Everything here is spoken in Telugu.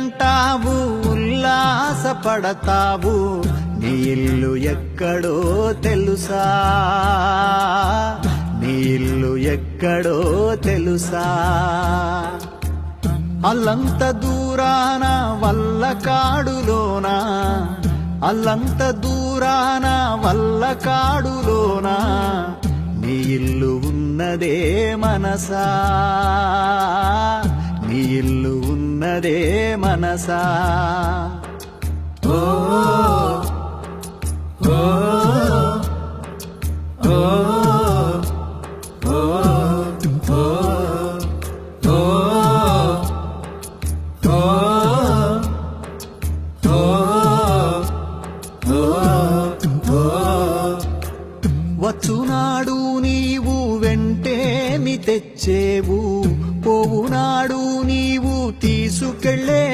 అంటావు ఉల్లాసపడతావు నీ ఇల్లు ఎక్కడో తెలుసా నీ ఇల్లు ఎక్కడో తెలుసా అల్లంత దూరాన వల్లకాడులోన అల్లంత దూరాన వల్లకాడులోన నీ ఇల్లు ఉన్నదే మనసా నీ ఇల్లు ఉన్నదే మనసా ఓ ఓ ఓ వచ్చునాడు నీవు వెంటేమి తెచ్చేవు పోవునాడు నీవు తీసుకెళ్లేదే